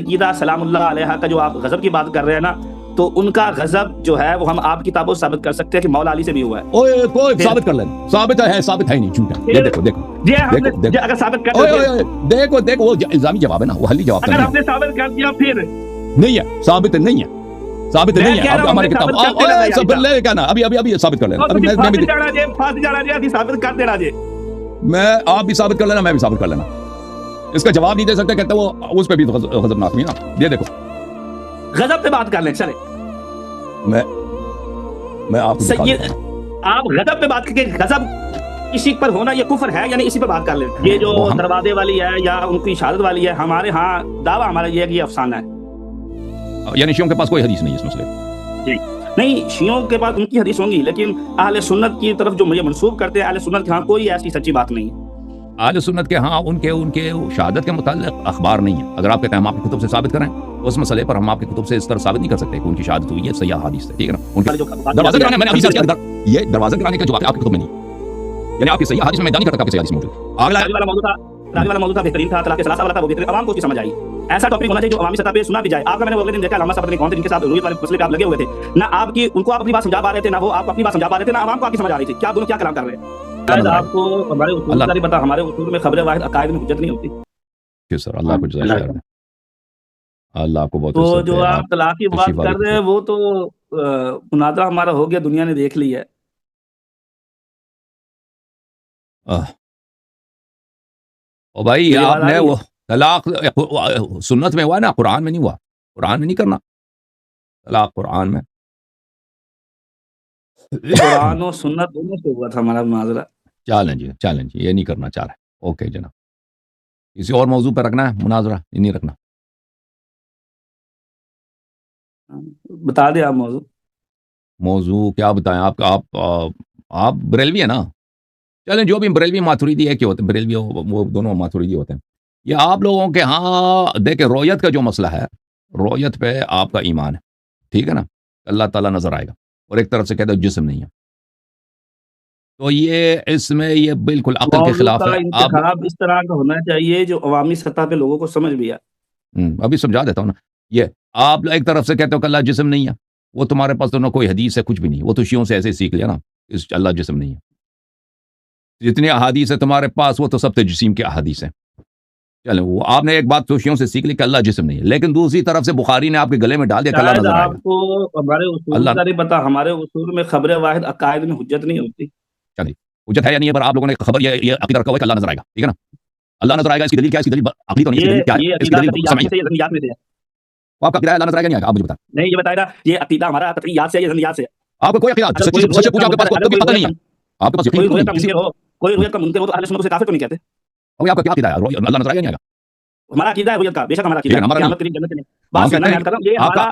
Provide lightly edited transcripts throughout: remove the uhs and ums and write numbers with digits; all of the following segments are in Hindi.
कीदा सलामुल्लाह अलैहा का जो आप गजब की बात कर रहे हैं ना, तो उनका गजब जो है वो हम आप किताबों से साबित कर सकते हैं कि मौला अली से भी हुआ है। ओए कोई साबित कर लेना, साबित है नहीं, झूठ है। ये देखो देखो जी हमने देखो अगर साबित कर ओए देखो देखो, वो इल्जामी जवाब है ना, वो हल्ली जवाब अगर आपने साबित कर दिया फिर नहीं है, साबित नहीं है, साबित नहीं है। अब हमारी किताब सब ले क्या ना, अभी अभी अभी साबित कर लेना। अभी मैं भी साबित कर देना जी, मैं आप भी साबित कर लेना, मैं भी साबित कर लेना। इसका जवाब नहीं दे सकते, कहते वो उस पे भी गजबनाक हुई ना। ये देखो गजब पे बात कर लें, चले मैं आपको आप गजब पे बात करके गजब इसी पर होना ये कुफर है, यानी इसी पर बात कर ले। ये जो दरवाजे वाली है या उनकी शहादत वाली है, हमारे यहाँ दावा हमारा ये है कि ये अफसाना है, यानी शियों के पास कोई हदीस नहीं है इस मसले जी नहीं। शियों के पास उनकी हदीस होंगी, लेकिन अहले सुन्नत की तरफ जो मुझे मंसूब करते हैं, अहले सुन्नत के यहाँ कोई ऐसी सच्ची बात नहीं है। अहले सुन्नत के हाँ उनके शहादत के मुताल्लिक अखबार नहीं है। अगर आप कहते हैं हम आपकी कुतुब से साबित करें, उस मसले पर हम आपकी कुतुब से इस तरह साबित नहीं कर सकते कि उनकी शहादत हुई है, सही हदीस है, ठीक है ना। उनका दरवाजा गिराने मैंने अभी किया, ये दरवाजा गिराने का जवाब आपकी कुतुब में नहीं, यानी आपकी सही हदीस में मैदान नहीं करता, आपकी सही हदीस मौजूद। अगला वाला मौजूद था, बेहतरीन था, तलाक सलासा वाला था, वो बेहतरीन आवाम को समझ आई। ऐसा टॉपिक होना चाहिए जो अवामी सतह पे सुना भी जाए। आपका मैंने वो दिन देखा लम्बा सा, पता नहीं कौन थे जिनके साथ रुईयत वाले मसले पे आप लगे हुए थे ना, आपकी उनको आप अपनी बात समझा पा रहे थे ना, वो आप अपनी बात समझा पा रहे थे ना, आवाम को आपकी समझ आ रही थी। क्या दोनों क्या कलाम कर रहे हैं? शायद आपको हमारे उसूल पता, हमारे उसूल में खबरें वाहिद अकायद में हुज्जत नहीं होती। क्यों सर, अल्लाह को जज़ाए खैर दे, अल्लाह को बहुत। तो जो आप तलाक की बात कर रहे हैं वो तो मुनाज़रा हमारा हो गया, दुनिया ने देख ली है। ओ भाई आपने वो तलाक सुन्नत में हुआ ना, कुरान में नहीं हुआ। कुरान में नहीं करना तलाक, कुरान में कुरान और सुन्नत दोनों से हुआ था हमारा मुनाज़रा। चैलेंज ये नहीं करना चाह रहे। ओके जनाब, किसी और मौजू पर रखना है मुनाज़रा, ये नहीं रखना। बता दे आप मौजू क्या बताएं आपका। आप बरेलवी है ना, चलें जो भी बरेलवी माथुरीदी है, क्या होते हैं बरेलवी, वो दोनों माथुरीदी होते हैं। ये आप लोगों के हाँ देखें, रोयत का जो मसला है, रोयत पे आपका ईमान है, ठीक है ना, अल्लाह ताला नजर आएगा, और एक तरफ से कहते हो जिस्म नहीं है, तो ये इसमें ये बिल्कुल अक्ल के खिलाफ है। आप इस तरह का होना चाहिए जो अवामी सतह पे लोगों को समझ भी आए। अभी समझा देता हूँ ना। ये आप एक तरफ से कहते हो कि अल्लाह जिस्म नहीं है, वो तुम्हारे पास तो ना कोई हदीस है, कुछ भी नहीं, वो तो शियों से ऐसे सीख लिया ना, इस अल्लाह जिस्म नहीं है। जितनी अहादीस है तुम्हारे पास वो तो सब तजसीम के अहादीस है। चलो वो आपने एक बात सोशियों से सीख ली कि अल्लाह जिस्म नहीं है, लेकिन दूसरी तरफ से बुखारी ने आपके गले में डाल दिया अल्लाह नजर आएगा। आपको हमारे उसूल का नहीं पता, हमारे उसूल में खबरें वाहिद अकायद में हुज्जत नहीं होती। चलिए हुज्जत है या नहीं है, पर आप लोगों ने खबर ये अकीदा रखा हुआ है कि अल्लाह नजर आएगा, ठीक है ना, अल्लाह नजर आएगा। इसकी दलील क्या है? इसकी दलील अकली तो नहीं है, क्या है इसकी दलील? समझिए आपका अकीदा अल्लाह नजर आएगा नहीं आएगा, आप मुझे बताएं। नहीं ये बताएगा, ये अकीदा हमारा कतईयात से है या ज़न्नियात से है? आपको कोई अकीदा सच्ची पूछा आपके पास कोई पता नहीं है, आपके पास कोई रुयत का मुनकिर हो तो अहले सुन्नत से काफिर तो नहीं कहते। और आपका क्या अकीदा है? अल्लाह नजर आएगा नहीं आएगा? हमारा अकीदा है रुयत का, बेशक हमारा अकीदा है, क़यामत के दिन जन्नत में बात करना है, कर रहा हूं, ये हमारा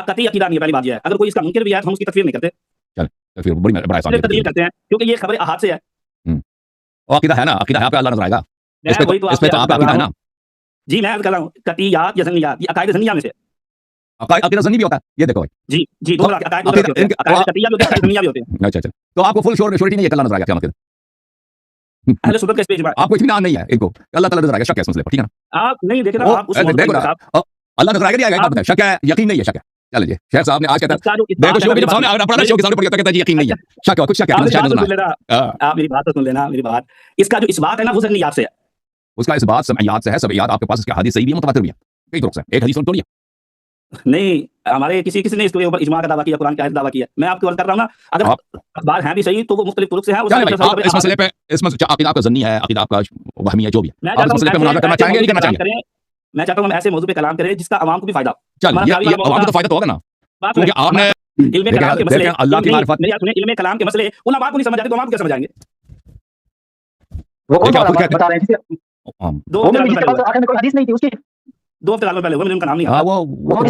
कतई अकीदा नहीं है। पहली बात ये है, अगर कोई इसका मुनकिर भी है तो हम उसकी तकफीर नहीं करते। चल तकफीर बड़ी बड़ा आसान है, तकफीर करते हैं क्योंकि ये खबरें अहाद से है। और अकीदा है ना, अकीदा है आपका अल्लाह नजर आएगा, इस पे तो आपका अकीदा है ना। जी मैं कर रहा हूं कतईयात या ज़न्नियात, ये अकायद ज़न्निया में से अकीदा ज़न्नी भी होता है, ये देखो भाई। जी दो अकायद होते हैं, कतईयात होते हैं, ज़न्निया भी होते हैं। अच्छा तो आपको फुल श्योरिटी नहीं है कि अल्लाह नजर आएगा क़यामत के दिन? अहले सुन्नत का इस पे इजमा, आपको इत्मीनान नहीं है इनको अल्लाह ताला नजर आएगा, शक है इस मसले पर, ठीक है ना। आप नहीं देखे ना, आप उस देखो ना, अल्लाह नजर आएगा नहीं आएगा, बताएं शक है यकीन नहीं है, शक है। चलिए शेख साहब ने आज कहता है, देखो शो के सामने अपना शो के सामने पड़ कहता है यकीन नहीं है, शक है, कुछ शक है, आप मेरी बात तो सुन लेना, मेरी बात, इसका जो इस्बात है ना वो ज़न्नियात से है। उसका इस्बात समयात से है, समयात आपके पास इसके हदीस सही भी है, मुतवातिर भी है, कई तुरुक से, एक हदीस तो नहीं है। नहीं हमारे किसी ने इसके ऊपर इजमा का दावा किया, कुरान की आयत दावा किया, मैं आपको कर रहा हूं ना, अगर अखबार हैं भी सही तो वो मुख्तलिफ तुरुक से हैं। आप इस मसले पे अकीदा आपका ज़न्नी है, अकीदा आपका वहमी है, जो भी है, आप इस मसले पे मुनाज़रा करना चाहेंगे नहीं करना चाहेंगे? मैं चाहता हूं हम ऐसे मौजू पे कलाम करें जिसका आवाम को भी फायदा। चल ये आवाम को तो फायदा तो होगा ना, क्योंकि आपने इल्म कलाम के मसले, अल्लाह की मारिफत, मेरी सुनिए, इल्म कलाम के मसले उन आवाम को नहीं समझ आते तो आवाम को कैसे समझाएंगे? वो कौन बता रहे हैं? दो हदीस नहीं थी उसकी, 2 हफ्ते पहले हुआ, मुझे उनका नाम नहीं आता। वो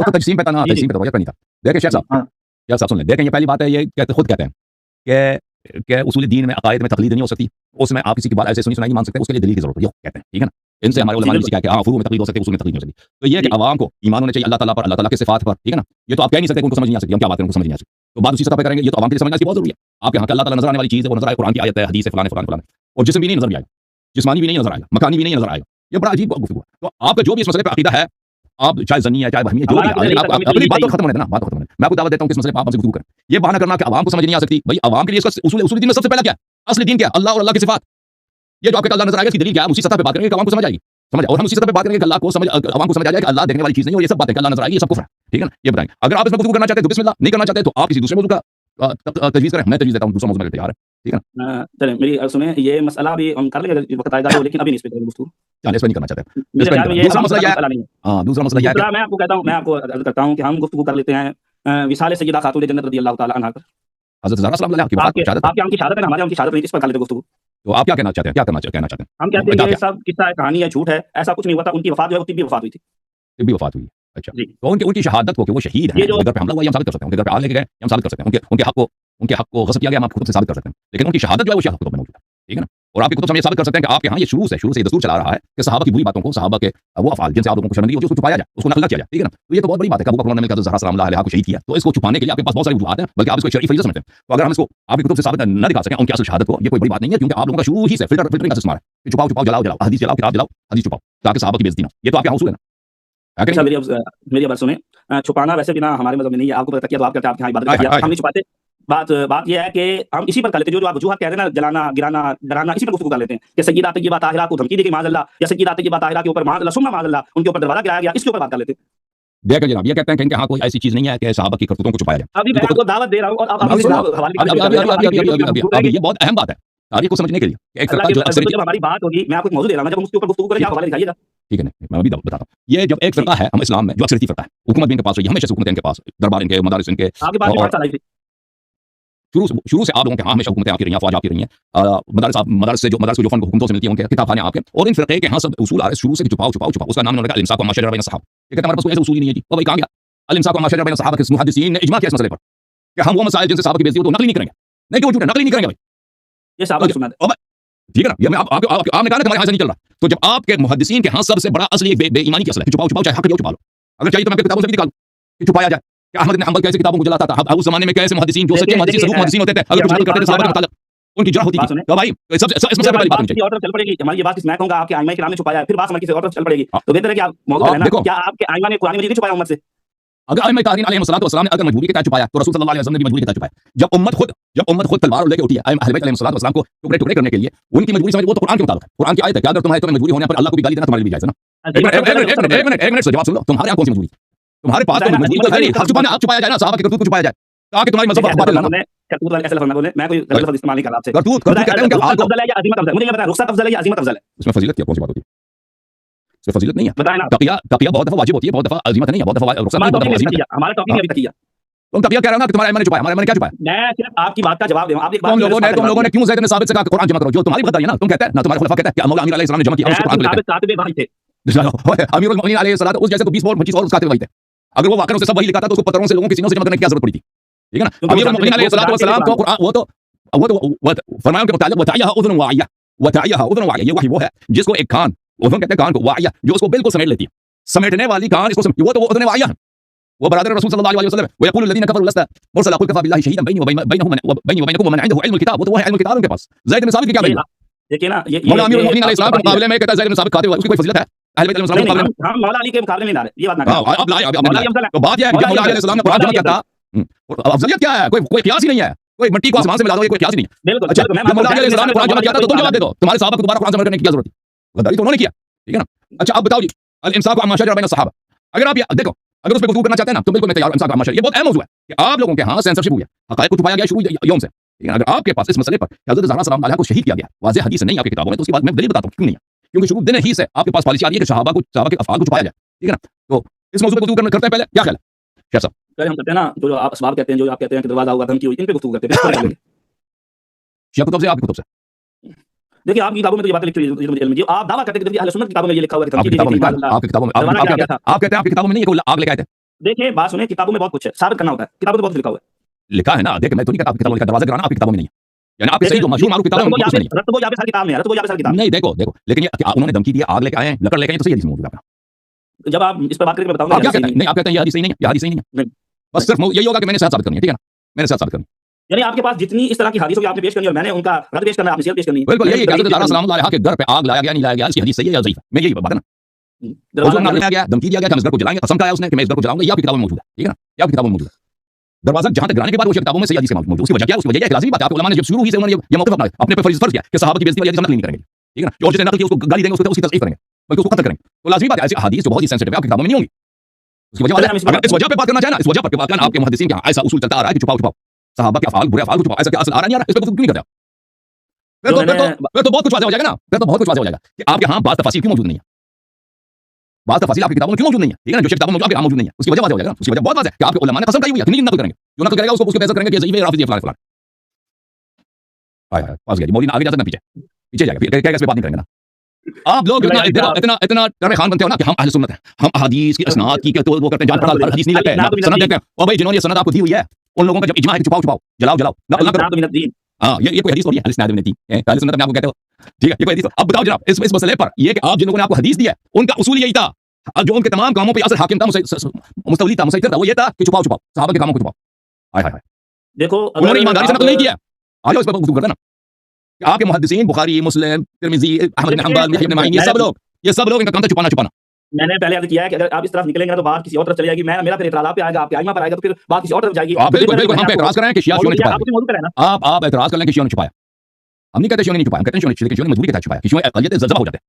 तो तजसीम पे था ना, तजसीम पे तो वजह नहीं था। देखिए शेख साहब सुन ले, देखें ये पहली बात है, ये खुद कहते हैं कि उसूल दीन में अकायद में तकलीद नहीं हो सकती, उसमें आप किसी की बात ऐसे सुनी सुनाई नहीं मान सकते, उसके लिए दलील की जरूरत है, ये कहते हैं, ठीक है ना। इनसे हमारे उलमा ने सीखा कि फुरू में तकलीद हो सकती है, उसूल में तकलीद हो सकती है। तो ये कि आवाम को ईमान होना चाहिए अल्लाह ताला पर, अल्लाह ताला के सिफात पर, ठीक है ना। ये तो आप कह नहीं सकते उनको समझ नहीं आ सकती, हम क्या बात करें उनको समझ नहीं आ सकती, तो बात उसी सतह पे करेंगे। ये तो आवाम के लिए समझना बहुत जरूरी है। आपके यहाँ अल्लाह ताला नजर आने वाली चीज़ है, वो नजर आए, कुरान की आयत है, हदीस है, फलाने फलाने फलाने, और जिस्म भी नहीं नजर आएगा, जिस्मानी भी नहीं नजर आएगा, मकानी भी नहीं नजर आएगा, ये बड़ा अजीब गुफ्तगू है। तो आपका जो भी इस मसले पे अकीदा है, आप चाहे जनी है चाहे वहमी है, जो भी है, लेकिन आप अपनी बात तो खत्म होने देना, बात तो खत्म होने। मैं आपको दावत देता हूं कि इस मसले पे आप हमसे गुफ्तगू करें। ये बहाना करना कि आवाम को समझ नहीं आ सकती, भाई आवाम के लिए इसका उसूल दीन में सबसे पहला क्या है? असली दीन क्या है? अल्लाह और अल्लाह की सिफात। ये जो आपके अल्लाह नजर आएगा, इसकी दलील क्या है? उसी सतह पे बात करेंगे कि आवाम को समझ आएगी, समझ, और हम उसी सतह पे बात करेंगे कि अल्लाह को समझ, आवाम को समझ आ जाए कि अल्लाह देखने वाली चीज नहीं है, और ये सब बातें कि अल्लाह नजर आएगी, ये सब कुफ्र है। ठीक है ना? ये बताएंगे। अगर आप इसमें गुफ्तगू करना चाहते हैं तो बिस्मिल्लाह, नहीं करना चाहते तो आप किसी दूसरे मौजू का तजवीज़ करें। मैं तजवीज़ देता हूं, दूसरा मौजू मैं तैयार है। ठीक है ना? चलें मेरी सुने, ये मसला भी हम कर लेंगे वक्त आएगा तो, लेकिन अभी नहीं इस पे करेंगे गुफ्तगू। चलिए, इस पे नहीं करना चाहते। मेरे ख्याल में ये दूसरा मसला मसला नहीं है। हाँ, दूसरा मसला यह है दूसरा मैं आपको कहता हूँ, मैं आपको अर्ज करता हूँ कि हम गुफ्तगू कर लेते हैं विसाल सय्यदा खातून जन्नत रज़ियल्लाहु ताला अन्हा पर। हज़रत ज़हरा सलाम अलैहा की वफ़ात की शहादत। आपकी उनकी शहादत है, हमारे उनकी शहादत नहीं, इस पर कर लेते गुफ्तगू। तो आप क्या कहना चाहते हैं? क्या कहना चाहते हैं? हम कहते हैं कि ये सब किस्सा है, कहानी है, झूठ है, ऐसा कुछ नहीं हुआ था। उनकी वफात जो है वो तिब्बी वफात हुई थी। तिब्बी वफ़ात हुई है। अच्छा, जी। तो उनकी शहादत को कि वो शहीद हैं, उनके घर पे हमला हुआ, ये हम साबित कर सकते हैं। उनके घर पे आग लेके गए, हम साबित कर सकते हैं। उनके हक को ग़स्ब किया गया, हम आपको खुद से साबित कर सकते हैं। लेकिन उनकी शहादत जो है वो शिया कुतुब में मौजूद है। ठीक है ना? और आपकी कुतुब से हम ये साबित कर सकते हैं कि आपके यहाँ ये शुरू से ये दस्तूर चला रहा है कि सहाबा की बुरी बातों को, सहाबा के वो अफ़आल जिनसे आप लोगों को शर्मिंदगी होती है, उसको छुपाया जाए, उसको नकल किया जाए। ठीक है ना? तो ये तो बहुत बड़ी बात है कि अबू बकर ने ज़हरा सलाम अलैहा को शहीद किया, तो इसको छुपाने के लिए आपके पास बहुत सारी वजूहात हैं, बल्कि आप इसको शरई फरीज़ा समझते हैं। तो अगर हम इसको आपकी कुतुब से साबित न दिखा सकें उनकी असल शहादत को, ये कोई बड़ी बात नहीं है, क्योंकि आप लोगों का शुरू ही से फिल्टरिंग का सिस्टम है कि छुपाओ, जलाओ, हदीस जलाओ, किताब जलाओ, हदीस छुपाओ, ताकि सहाबा की बेइज्जती ना हो। ये तो आपके यहाँ उसूल है ना? अच्छा, मेरी बात सुने। छुपाना वैसे बिना हमारे मज़हब में नहीं है। आपको पता किया तो आप कहते हैं आपके यहाँ इबादत किया, हम नहीं छुपाते। बात ये है कि हम इसी पर कर लेते हैं, जो आप वजूहत कह रहे हैं ना, जलाना, गिराना, डराना, इसी पर गुफ्तगू कर लेते हैं कि सय्यदा तय्यबा ताहिरा को धमकी दी गई माज़अल्लाह, या सय्यदा तय्यबा ताहिरा के ऊपर माज़अल्लाह सुम्मा माज़अल्लाह उनके ऊपर दरवाज़ा गिराया गया, इसके ऊपर बात कर लेते हैं। देखिए जनाब, ये कहते हैं कि इनके यहाँ कोई ऐसी चीज़ नहीं है कि सहाबा की करतूतों को छुपाया जाए। अभी मैं आपको दावत दे रहा हूँ और आप अभी ये बहुत अहम बात है तारीख को समझने के लिए। एक फ़िरका जो अक्सर जब हमारी बात होगी, मैं आपको एक मौजूद दे रहा हूँ, जब हम उसके ऊपर गुफ्तगू करेंगे, आप हवाले दिखाइएगा। ठीक है, मैं अभी बताता हूँ। ये जब एक फ़िरका है हम इस्लाम में, जो अक्सरियती फ़िरका है, हुकूमत भी इनके पास रही है, हमेशा से हुकूमत इनके पास, दरबार इनके, मदारिस इनके, आपके पास कौन सा आई थी? शुरू से आप लोगों के यहाँ हमेशा हुकूमतें आती रही हैं, फ़ौज आती रही हैं, मदारिस को जो फ़ंड हुकूमतों से मिलती है, उनके किताबखाने आपके, और इन फ़िरक़े के यहाँ सब उसूल आ रहे शुरू से कि छुपाओ। उसका नाम उन्होंने अल-इम्साक वम्मा शजरा बैन अस्सहाब। ये कहते हैं हमारे पास कोई ऐसा उसूल ही नहीं है जी। तो भाई कहाँ गया अल-इम्साक वम्मा शजरा बैन अस्सहाब? के मुहद्दिसीन ने इजमा किया इस मसले पर कि हम वो मसाइल जिनसे सहाबा की बेइज्जती हो तो नकल नहीं करेंगे। नहीं कि वो झूठ है, नकल नहीं करेंगे भाई। ये सहाबा की सुन्नत है। ठीक है ना? ये मैं आपने कहा ना कि हमारे यहाँ से नहीं चल रहा। तो जब आपके मुहद्दिसीन के यहाँ सबसे बड़ा असली बेईमानी की असल है कि छुपाओ, चाहे हक लियो छुपा लो। अगर चाहिए तो मैं आपकी किताबों से भी निकालूं कि छुपाया जाए कि अहमद इब्न हंबल कैसे किताबों को जलाता था। उस ज़माने में कैसे मुहद्दिसीन, जो सच्चे मुहद्दिसीन, सदूक मुहद्दिसीन होते थे, अगर कुछ नकल करते थे सहाबा के मुताबिक, उनकी जरह होती थी। तो भाई सब इस मसले पर बात होनी चाहिए। और चल पड़ेगी हमारी ये बात, मैं कहूंगा आपके आइमा किराम ने छुपाया है, फिर बात हमारी किसी और तरफ चल पड़ेगी। तो बेहतर है कि आप मौजूद रहना। क्या आपके आइमा ने कुरान मजीद नहीं छुपाया उम्मत से? अगर आइमा तारीन अलैहिस्सलातु वस्सलाम ने अगर मजबूरी के तहत छुपाया तो रसूल सल्लल्लाहु अलैहि वसल्लम ने भी मजबूरी के तहत छुपाया। जब उम्मत खुद तलवार लेके उठी है अहले बैत अलैहिस्सलातु वस्सलाम को टुकड़े करने के लिए, उनकी मजबूरी समझ, वो तो कुरान के मुताबिक है। कुरान की आयत है कि अगर तुम्हें मजबूरी होने पर अल्लाह को भी गाली देना तुम्हारे लिए जायज़ है ना? एक मिनट से जवाब सुन लो। तुम्हारे यहाँ कौन सी मजबूरी? तुम्हारे पास तो मजबूरी तो है, हक छुपाना, हक छुपाया जाए ना, सहाबा की करतूत को छुपाया जाए ताकि तुम्हारी मज़हब पर बात ना। करतूत वाले ऐसे लफ्ज़ ना बोले, मैं कोई गलत लफ्ज़ इस्तेमाल नहीं कर रहा आपसे। करतूत कहते हैं उनके हाल को। अफज़ल है या अज़ीमत अफज़ल? मुझे ये बताएं, रुख़सत अफज़ल है या अज़ीमत अफज़ल है? इसमें फजीलत क्या कौन सी बात होती है? इसमें फजीलत नहीं है। बताएं ना। तकिया बहुत दफा वाजिब होती है, बहुत दफा अज़ीमत नहीं है, बहुत दफा रुख़सत नहीं, बहुत दफा अज़ीमत है। हमारा टॉपिक अभी तक किया। तुम तकिया कह रहे हो ना कि तुम्हारे मैंने छुपाया, हमारे मैंने क्या छुपाया? मैं सिर्फ आपकी बात का जवाब दे रहा हूं। आप एक बात, तुम लोगों ने क्यों ज़ैद ने साबित से कहा कि कुरान जमा करो? जो तुम्हारी गद्दारी है ना, तुम कहते हैं ना, तुम्हारे खुलफा कहते हैं कि मौला अमीर अलैहिस्सलाम ने जमा किया, उसको कुरान को लेकर कातिब वही थे। अमीरुल मोमिनीन अलैहिस्सलाम उस जैसे तो 20 और 25 और उस कातिब वही थे। अगर वो वाकई से सब वही लिखा था तो उसको पत्थरों से लोगों के सीनों से जमा करने की क्या जरूरत पड़ी थी? ठीक है ना? अमीरुल मोमिनीन अलैहिस्सलाम को कुरान वो तो फरमाया उनके मुतालिक वताया उज़ुन वाइया, ये वही वो है जिसको एक कान, उज़ुन कहते हैं कान को, वाइया जो उसको बिल्कुल समेट लेती है, समेटने वाली कान इसको वो तो वो उज़ुन वाइया है। वो बरादर रसूल सल्लल्लाहु अलैहि वसल्लम व यक़ूलु लज़ीना कफ़रू लस्ता मुरसला क़ुल कफ़ा बिल्लाहि शहीदन बैनी व बैनकुम व मन इंदहु इल्मुल किताब। वो तो वो है इल्मुल किताब उनके पास। ज़ैद बिन साबित की क्या दलील? देखिए ना, ये मौला अमीरुल मोमिनीन अलैहिस्सलाम के मुकाबले में कहता है ज़ैद बिन साबित कातिब है, उसकी कोई फजीलत है? अहले बैत अलैहिस्सलाम के मुकाबले में हम मौला अली के मुकाबले में ला रहे, ये बात ना करें। अब लाए तो बात यह है कि मौला अलैहिस्सलाम ने कुरान जमा किया था। अफजलियत क्या है? कोई कियास ही नहीं है। कोई मिट्टी को आसमान से मिला दो, ये कोई कियास ही नहीं है। बिल्कुल। अच्छा, मौला अलैहिस्सलाम ने कुरान जमा किया था तो तुम जवाब दे दो। तुम्हारे सहाबा को दोबारा कुरान जमा करने की क्या जरूरत थी? गद्दारी तो उन्होंने किया। ठीक है ना? अच्छा, अब बताओ जी, अल-इम्साक वम्मा शजरा बैन अस्सहाबा, अगर आप ये देखो, अगर उस पे गुफ्तगू करना चाहते हैं ना तो बिल्कुल मैं तैयार हूं। इम्साक वम्मा शजरा, ये बहुत अहम मौजू है कि आप लोगों के यहाँ सेंसरशिप हुई है, हक़ाइक़ को छुपाया गया शुरू यौम से। ठीक है, अगर आपके पास इस मसले पर हज़रत ज़हरा सलाम अलैहा को शहीद किया गया, वाज़ेह हदीस नहीं आपकी किताबों में, तो उसकी बात मैं दलील बताता हूं क्यों नहीं है। क्योंकि शुरू दिन ही से आपके पास पॉलिसी आ रही है कि सहाबा के अफ़आल को छुपाया जाए। ठीक है ना? तो इस मौजू पे गुफ्तगू करते हैं, पहले क्या ख्याल है शेख साहब? पहले हम करते हैं ना, जो आप असबाब कहते हैं, जो आप कहते हैं कि दरवाजा होगा, धमकी हुई, इन पे गुफ्तगू करते हैं। शिया कुतुब से, आपकी कुतुब से? देखिए, आपकी किताबों में तो ये बातें लिखी हुई है, मुझे आप दावा करते हैं कि अहले सुन्नत की किताबों में ये लिखा हुआ है कि आपकी किताबों में आप कहते हैं आपकी किताबों में नहीं है कि आग लेके आए थे? देखिए, बात सुने, किताबों में बहुत कुछ है, साबित करना होता है, किताबों में बहुत लिखा हुआ है। लिखा है ना, देखिए मैं तो नहीं कहता आपकी किताबों में लिखा, दरवाजा गिराना आपकी किताबों में नहीं है। यानी आपकी सही जो मशहूर मारूफ किताबों में कुछ नहीं है। रत्बो जाबे सर किताब में है, रत्बो जाबे सर किताब नहीं, देखो लेकिन ये उन्होंने धमकी दी, आग लेके आए हैं, लकड़ लेके आए हैं, तो सही हदीस मौजूद है आपका। जब आप इस पर बात करेंगे मैं बताऊंगा। आप क्या कहते हैं? नहीं, आप कहते हैं ये हदीस सही नहीं है, ये हदीस सही नहीं है। बस सिर्फ यही होगा कि मैंने सच साबित करनी है। ठीक है ना? मैंने सच साबित करनी है। यानी आपके पास जितनी इस तरह की हदीसों की आपने पेश करनी और मैंने उनका रद्द पेश करना, आपने शेयर पेश करनी। बिल्कुल यही हज़रत ज़हरा सलाम अलैहा के घर पे आग लाया गया नहीं लाया गया, इसकी हदीस सही है या ज़ईफ़ है, मैं यही बात है ना। दरवाजा लाया गया, धमकी दिया गया कि हम इस घर को जलाएंगे, कसम खाया उसने कि मैं इस घर को जलाऊंगा, ये आपकी किताबों में मौजूद है, ठीक है ना, ये आपकी किताबों में मौजूद है। दरवाजा जहां तक गिराने के बाद वो किताबों में सही हदीस मौजूद है। उसकी वजह क्या है? उसकी वजह ये है कि लाज़मी बात है, आपके उलमा ने जब शुरू हुई से उन्होंने ये मौक़िफ़ अपनाया, अपने पे फर्ज़ किया कि सहाबा की बेइज्जती वाली हदीस नकल नहीं करेंगे, ठीक है ना, जो जिसने नकल की उसको गाली देंगे, उसकी तस्दीक़ करेंगे, बल्कि उसको कत्ल करेंगे। तो लाज़मी बात है ऐसी हदीस जो बहुत ही सेंसिटिव है आपकी किताबों में नहीं होंगी। उसकी वजह अगर इस वजह पे बात करना चाहे ना, इस वजह पर बात करना, आपके मुहद्दिसीन का ऐसा उसूल चलता आ रहा है कि छुपाओ सहाबा के अफ़आल बुरे अफ़आल को छुपाओ, ऐसा क्या असल आ रहा नहीं आ रहा, इस पे गुफ्तगू क्यों नहीं करते आप? फिर तो बहुत कुछ वाज़ेह हो जाएगा ना, फिर तो बहुत कुछ वाज़ेह हो जाएगा कि आपके यहाँ बात तफसील क्यों मौजूद नहीं है, बात तफसील आपकी किताबों में क्यों मौजूद नहीं है, ठीक है ना, जो किताबों में आपके यहाँ मौजूद नहीं है, उसकी वजह वाज़ेह हो जाएगा ना। उसकी वजह बहुत वाज़ेह है कि आपके उलमा ने कसम खाई हुई है कि नहीं नकल करेंगे, जो नकल करेगा उसको बेइज्जत करेंगे कि ज़ईफ़ है, राफ़िज़ी है, फलाना फलाना। हाय हाय पास गया जी, मौलवी आगे जा सकते हैं, पीछे जाएगा, फिर कहेगा इस पे बात नहीं करेंगे ना। आप लोग इतना तरह खान बनते हो ना कि हम अहले सुन्नत हैं, हम अहादीस की इसनाद की तो वो करते हैं, जान पड़ताल हर हदीस नहीं लेते हैं, सनद देखते हैं। और भाई जिन्होंने सनद आपको दी हुई है उन लोगों का जब इजमा है कि छुपाओ जलाओ नकल ना करो। हाँ ये कोई हदीस थोड़ी है, अहले इस्नाद में नहीं है, अहले सुन्नत में आपको कहते हो, ठीक है, ये कोई हदीस। अब बताओ जनाब इस मसले पर ये कि आप जिन लोगों ने आपको हदीस दी है उनका उसूल यही था, जो उनके तमाम कामों पे असर हाकिम था, मुस्तवली था, मुसैतिर था, वो ये था कि छुपाओ सहाबा के कामों को छुपाओ। हाय हाय हाय, देखो उन्होंने ईमानदारी से नकल नहीं किया। आ जाओ इस पर गुफ्तगू करते ना, आपके मुहद्दिसीन बुखारी, मुस्लिम, तिरमिज़ी, अहमद बिन हंबल, इब्न माइन, ये सब लोग इनका काम था छुपाना। मैंने पहले अर्ज किया है कि अगर आप इस तरफ निकलेंगे ना तो बात किसी और तरफ चली जाएगी। मेरा फिर इतराज़ आप पे आएगा, आपके आइमा पर आएगा, तो फिर बात किसी और तरफ जाएगी। आप बिल्कुल हम पे एतराज़ कर रहे हैं कि शिया ने छुपाया। आप एतराज़ कर लें कि शिया ने छुपाया, हम नहीं कहते शिया ने नहीं छुपाया, हम कहते हैं शिया ने मजबूरी के तहत छुपाया कि शिया अक़लियत ज़ल्ज़ला हो जाते हैं।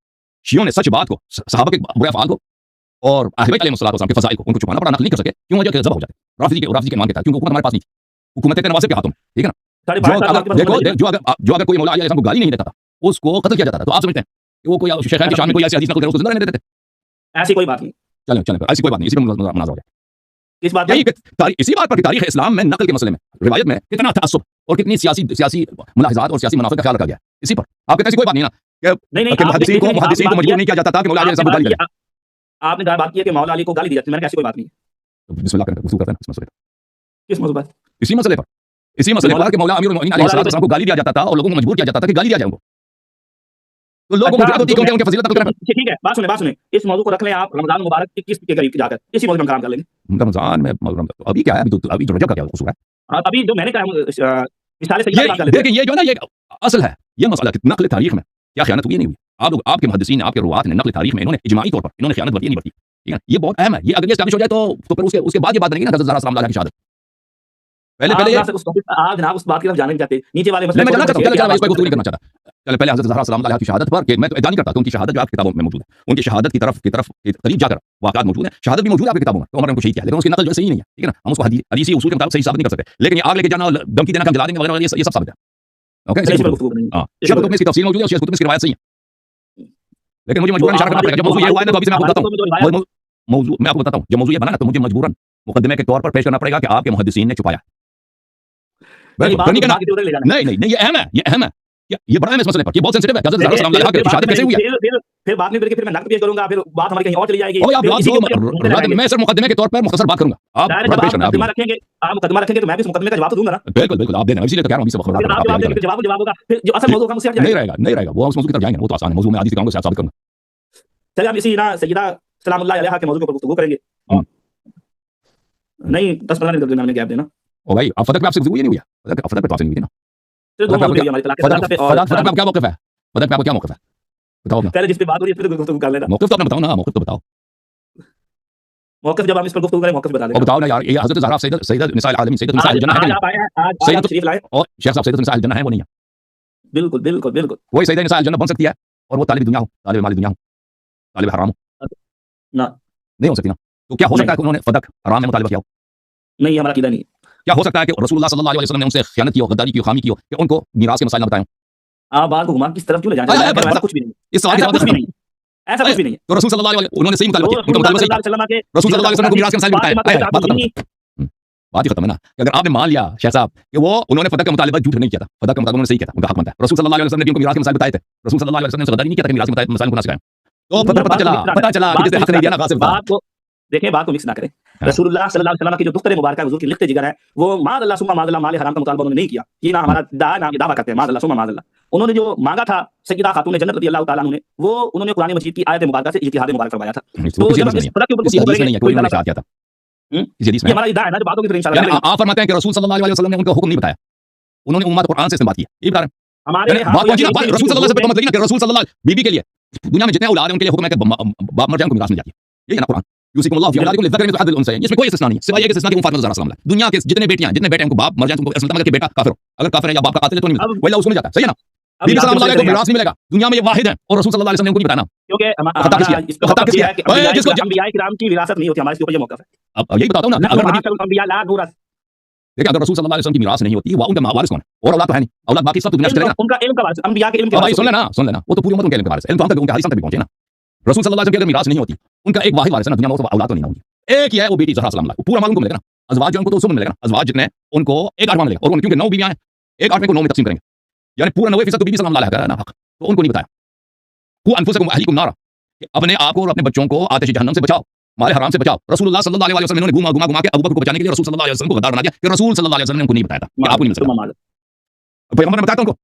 शिया ने सच बात को, सहाबा के बुरे अफ़आल को और अहले बैत अलैहिस्सलाम के फ़ज़ाइल को उनको छुपाना पड़ा, नक़ल नहीं कर सके, क्यों वजह ज़ल्ज़ला हो जाते हैं। राफ़िज़ी के ईमान के तहत, क्योंकि हुकूमत हमारे पास नहीं थी, हुकूमत थे नवासिब के हाथों में, ठीक है ना। जो अगर कोई मौला अली को गाली नहीं देता था उसको कत्ल किया जाता था। तो आप समझते हैं कि वो कोई शेखैन की शान में कोई ऐसी हदीस नकल करे उसको जिंदा रहने देते थे? ऐसी कोई बात नहीं। चलें ऐसी कोई बात नहीं, इसी पे मुनाज़ा हो जाए। इस बात इसी बात पर तारीख़ इस्लाम में नकल के मसले में रिवायत में कितना तअस्सुब और कितनी सियासी मुलाहिज़ात और सियासी मुनाफ़िक़ का ख्याल रखा गया है। इसी पर आप कहते हैं ऐसी कोई बात नहीं ना कि मुहद्दिसीन को मजबूर नहीं किया जाता था कि मौला अली साहब को गाली दें। आपने बात की है कि मौला अली को गाली दी जाती है, मैंने कहा ऐसी कोई बात नहीं है। बिस्मिल्लाह करते हैं इस मसले पर। किस मौजू पर? इसी मसले पर कि मौला अमीरुल मोमिनीन अलैहिस्सलाम को गाली दिया जाता था और लोगों को मजबूर किया जाता था कि गाली दिया जाए उनको। तो लोगों को जुर्रत होती है क्योंकि उनके फजीलत नकल करना। ठीक है, बात सुने, इस मौजू को रख लें आप रमजान मुबारक 21 के करीब जाकर इसी मौजू में काम कर लेंगे। रमजान में अभी क्या है, अभी जो रजब का क्या कसूर है? अभी जो मैंने कहा मिसाल से ये देखिए, ये जो है ना, ये असल है, ये मसला कि नक़ल तारीख में क्या खयानत हुई नहीं हुई। आप लोग, आपके मुहद्दिसीन, आपके रुवात ने नक़ल तारीख में इन्होंने इजमाई तौर पर इन्होंने खयानत बरती नहीं बरती, ठीक है। ये बहुत अहम है, ये अगर ये एस्टैब्लिश हो जाए तो फिर उसके बाद ये बात रहेगी ना हज़रत ज़हरा सलाम अलैहा की शहादत। पहले आप जनाब उस बात की तरफ जाने नहीं चाहते, नीचे वाले मसले मैं जानना चाहता हूं, इस पे गुफ्तगू नहीं करना चाहता। चलो पहले हज़रत ज़हरा सलाम अलैहा की शहादत पर, कि मैं तो इद्दा नहीं करता कि उनकी शहादत जो आपकी किताबों में मौजूद है, उनकी शहादत की तरफ करीब जाकर वाक़यात मौजूद है, शहादत भी मौजूद है आपकी किताबों में, तो उन्होंने उनको शहीद किया, लेकिन उसकी नकल जो सही नहीं है, ठीक है ना। हम उसको हदीसी उसूल के मुताबिक सही साबित नहीं कर सकते, लेकिन ये आग लेके जाना, धमकी देना कि हम जला देंगे वगैरह, ये सब साबित है। ओके, हां, शिया कुतुब में इसकी तफसील मौजूद है और शिया कुतुब में इसकी रिवायत सही है, लेकिन मुझे मजबूरन इशारा करना पड़ेगा। जब मौजू ये हुआ है ना, तो अभी से मैं आपको बताता हूं मौजू, मैं आपको बताता हूं, जब मौजू ये बना ना, तो मुझे मजबूरन मुकद्दमे के तौर पर पेश करना पड़ेगा कि आपके मुहद्दिसीन ने छुपाया। नहीं, ये अहम है, ये बड़ा है इस मसले पर, ये बहुत सेंसिटिव है। हज़रत ज़हरा सलाम अलैहा की शहादत कैसे हुई है? फिर बाद में फिर मैं नक़द पेश करूंगा, फिर बात हमारी कहीं और चली जाएगी। मैं सिर्फ मुकद्दमे के तौर पर मुख्तसर बात करूंगा, आप मुकद्दमा रखेंगे, तो मैं भी मुकद्दमे का जवाब तो दूंगा ना। बिल्कुल आप देना, इसीलिए तो कह रहा हूं, जवाब होगा, फिर जो असल मौजू का मुझसे नहीं रहेगा, वो उस मौजू की तरफ जाएंगे, वो तो आसान है, मौजू में हदीस दिखाऊंगा, साबित करूंगा। चलिए आप इसी ना सय्यदा सलामुल्लाह अलैहा के मौजू पर गुफ्तगू करेंगे। नहीं 10-15 मिनट का गैप देना। ओ भाई, आप फदक पे आपसे गुफ्तगू ही नहीं हुई है, फदक पे तो आपसे नहीं हुई ना। फदक पे आपका क्या मौक़िफ़ है? फदक पे आपका क्या मौक़िफ़ है? बताओ ना। पहले जिस पे बात हो रही है फिर गुफ्तगू कर लेना। मौक़िफ़ तो आपने बताओ ना, मौक़िफ़ तो बताओ। मौक़िफ़ जब हम इस पर गुफ्तगू करें, मौक़िफ़ बता देना। बताओ ना यार, ये हज़रत ज़हरा सैयदा निसाइल आलमीन, सैयदतुन निसाइल जन्नह है, आज शरीफ लाए और शेख साहब सैयदतुन निसाइल जन्नह है, वो नहीं है। बिल्कुल वही सैयदा निसाइल जन्नह बन सकती है और वो तालिब दुनिया हो, तालिब माल दुनिया हो, तालिब हराम हो ना, नहीं हो सकती ना। तो क्या हो सकता है कि उन्होंने फदक हराम में मुतालिबा किया हो? नहीं, हमारा अकीदा नहीं। क्या हो सकता है कि रसूलुल्लाह सल्लल्लाहु अलैहि वसल्लम ने उनसे खयानत की हो, गद्दारी की हो, खामी की हो, कि उनको मीरास के मसाइल न बताएं? आप बात को घुमा किस तरफ क्यों ले जाने? ऐसा कुछ भी नहीं, इस सवाल का कुछ भी नहीं, ऐसा कुछ भी नहीं है। तो रसूल सल्लल्लाहु अलैहि वसल्लम उन्होंने सही मुतालिबा किया, उनका मुतालिबा सही, रसूल सल्लल्लाहु अलैहि वसल्लम को मीरास के मसाइल बताए। बात ही खत्म है ना। अगर आपने मान लिया शेख साहब कि वो उन्होंने फदक का मुतालिबा झूठ नहीं किया था, फदक का मुतालिबा उन्होंने सही किया था, उनका हक बनता है। रसूल सल्लल्लाहु अलैहि वसल्लम ने उनको मीरास के मसाइल बताए थे, रसूल सल्लल्लाहु अलैहि वसल्लम ने गद्दारी नहीं किया था कि मीरास के मसाइल को ना सिखाएं। तो पता चला कि जिसने हक नहीं दिया ना गासिब था। बात को देखें, बात को मिक्स ना करें। रसूलुल्लाह सल्लल्लाहु अलैहि वसल्लम की जो दुख्तर मुबारक है, हुजूर की लिखते जिगर है, वो माज़अल्लाह सुम्मा माज़अल्लाह माल हराम का मुतालबा उन्होंने नहीं किया। ये ना हमारा दावा करते हैं, माज़अल्लाह सुम्मा माज़अल्लाह। उन्होंने जो मांगा था सय्यदा खातून जन्नत रज़ियल्लाहु तआला अन्हा ने, वो उन्होंने कुरान मजीद की आयत मुबारका से इज्तिहाद मुबारक फरमाया था। तो जब इस फदक के ऊपर किसी हदीस में नहीं है, कोई उन्होंने इशारा किया था। ये हमारा इदा है ना, जो बातों की तरह इंशाल्लाह आप फरमाते हैं कि रसूल सल्लल्लाहु अलैहि वसल्लम ने उनको हुक्म नहीं बताया, उन्होंने उम्मत कुरान से इस्तेमाल किया, ये बता रहे हैं। हमारे बात पहुंची ना, रसूल सल्लल्लाहु अलैहि वसल्लम मतलब कि रसूल सल्लल्लाहु बीबी के लिए दुनिया में जितने औलाद हैं उनके लिए हुक्म है कि बाप मर जाए उनको मीरास मिल जाती है। ये है ना कुरान, यूसिकुमुल्लाहु फी औलादिकुम लिज़्ज़करि मिस्लु हज़्ज़िल उन्सयैन। इसमें कोई इस्तिस्ना नहीं है सिवाय ये कि इस्तिस्ना के फातिमा ज़हरा सलाम। दुनिया के जितने बेटियां जितने बेटे उनको बाप मर जाए उनको ऐसा मतलब कि बेटा काफिर हो, अगर काफिर है या बाप का कातिल है तो नहीं मिलता, वही उसको मिल जाता है। सही है ना? बीबी सलाम अलैहा को मीरास नहीं मिलेगा, दुनिया में ये वाहिद है और रसूल सल्लल्लाहु अलैहि वसल्लम ने उनको नहीं बताया ना। क्योंकि खता किसकी है? जिसको अंबिया किराम की विरासत नहीं होती, हमारे ऊपर ये मौक़िफ़ है। अब यही बताता हूं ना, अगर नबी अंबिया ला नूरस, देखिए अगर रसूल सल्लल्लाहु अलैहि वसल्लम की मीरास नहीं होती, वो उनका वारिस कौन है? और औलाद तो है नहीं, औलाद बाकी सब तो दुनिया से चलेगा। उनका इल्म का वारिस, अंबिया के इल्म के भाई वारिस। सुन लेना, वो तो पूरी उम्मत उनके इल्म के वारिस है, इल्म तो हम तक उनके हदीस तक भी पहुंचे ना। रसूल सल्लल्लाहु अलैहि वसल्लम की अगर मीरास नहीं होती, उनका एक वाहिद वारिस है ना दुनिया में, वो औलाद तो नहीं ना होंगी। एक ही है वो बेटी ज़हरा सलाम, पूरा माल उनको मिलेगा ना। अज़वाज जो उनको तो उसमें मिलेगा ना, अज़वाज जितने उनको 1/8 मिलेगा, और क्योंकि 9 बीवियां हैं, 1/8 को 9 में तकसीम करेंगे, यानी पूरा 90% तो बीबी सलाम अलैहा का है ना हक, तो उनको नहीं बताया। कु अनफुसकुम अहलीकुम नारा, अपने आप को और अपने बच्चों को आतिश जहन्नम से बचाओ, माल हराम से बचाओ। रसूलुल्लाह सल्लल्लाहु अलैहि वसल्लम ने घुमा के अबू बकर को बचाने के लिए रसूल सल्लल्लाहु अलैहि वसल्लम को गद्दार बना दिया कि रसूल सल्लल्लाहु अलैहि वसल्लम ने उनको नहीं बताया था कि आपको नहीं मिल सकता। पैगंबर ने बताया था उनको।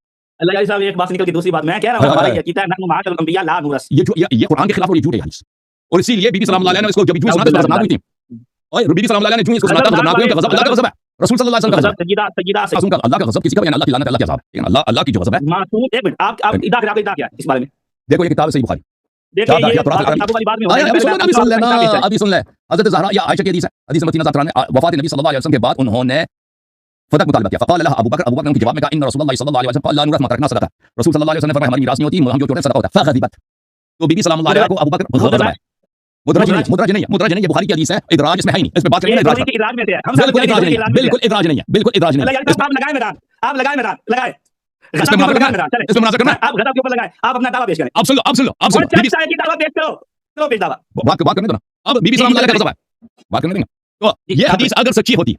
अल्लाह यार साहब, एक बात निकल के दूसरी बात मैं कह रहा हूं, हमारा ये कीता है नहनु माअल अंबिया ला नूरस, ये कुरान के खिलाफ और ये झूठ है हदीस। और इसीलिए बीबी सलाम अलैहा ने इसको जब झूठ सुना तो खतरनाक हुई थी, और बीबी सलाम अलैहा ने झूठ इसको सुना था खतरनाक हुई कि गज़ब, अल्लाह का गज़ब है, रसूल सल्लल्लाहु अलैहि वसल्लम का गज़ब, सैयदा अल्लाह का गज़ब किसी का भी अल्लाह की लानत, अल्लाह की अज़ाब है, अल्लाह की जो गज़ब है। मासूम, एक मिनट, आप इदा क्या इस बारे में देखो ये किताब है सही बुखारी, देखिए, ये किताबों वाली बात में अभी सुन लेना, अभी सुन ले। हज़रत ज़हरा या आयशा की हदीस है, हदीस मदीना ज़ातरा ने वफ़ात नबी सल्लल्लाहु अलैहि वसल्लम के बाद उन्होंने फतह मुतालबा किया, फ़क़ाल लहा अबू बकर ने उनके जवाब में कहा इन्न रसूलुल्लाह सल्लल्लाहु अलैहि वसल्लम क़ाल ला नूरस मा तरकना सदक़ा, रसूल सल्लल्लाहु अलैहि वसल्लम ने फरमाया हमारी मीरास नहीं होती, हम जो छोड़े सदका होता है। फ़ग़ज़िबत, तो बीबी सलाम अलैहा को अबू बकर गज़ब है। मुदरज नहीं, ये बुखारी की हदीस है, इदराज इसमें है ही नहीं, इस पे बात करेंगे इदराज पर। इदराज में थे हम, बिल्कुल इदराज नहीं है, बिल्कुल इदराज नहीं है, बिल्कुल इदराज नहीं है। आप लगाए मैदान, आप लगाए मैदान, लगाए इसमें मुनाज़ा करना है, आप गज़ब के ऊपर लगाए, आप अपना दावा पेश करें। अब सुन लो बीबी साहब की दावा पेश करो, चलो पेश दावा, बात करने दो ना। अब बीबी सलाम अलैहा का गज़ब है, बात करने देंगे। तो ये हदीस अगर सच्ची होती,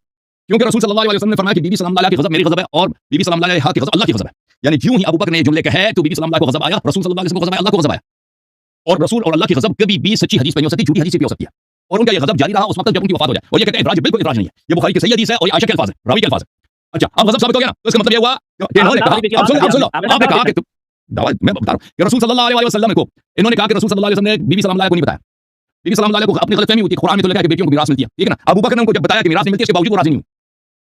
क्योंकि रसूल सल्लल्लाहु अलैहि वसल्लम ने फरमाया कि बीबी सलाम अलैहा की गज़ब मेरी गज़ब है और बीबी सलाम अलैहा की गज़ब अल्लाह की गज़ब है, यानी यूं ही अबू बकर ने ये जुमले कहे तो बीबी सलाम अलैहा को गज़ब आया, रसूल सल्लल्लाहु अलैहि वसल्लम को गज़ब आया, अल्लाह को गज़ब आया। और रसूल और अल्लाह की गज़ब कभी भी सच्ची हदीस पे नहीं हो सकती, झूठी हदीस पे भी हो सकती है। और उनका ये गज़ब जारी रहा उस वक्त जब उनकी वफात हो जाए, और ये कहते हैं इदराज, बिल्कुल इदराज नहीं है, ये बुखारी की सही हदीस है और ये आयशा के अल्फाज है, रावी के अल्फाज है। अच्छा, अब गज़ब साबित हो गया ना, तो इसका मतलब ये हुआ कि इन्होंने कहा, अब सुन लो, आपने कहा कि दावा मैं बता रहा हूं कि रसूल सल्लल्लाहु अलैहि वसल्लम को, इन्होंने कहा कि रसूल सल्लल्लाहु अलैहि वसल्लम ने बीबी सलाम अलैहा को नहीं बताया, बीबी सलाम अलैहा को अपनी गलतफहमी होती है, कुरान में तो लिखा है कि बेटियों को मीरास मिलती है, ठीक है ना। अबू बकर ने उनको जब बताया कि मीरास नहीं मिलती, इसके बावजूद वो राजी नहीं हुई,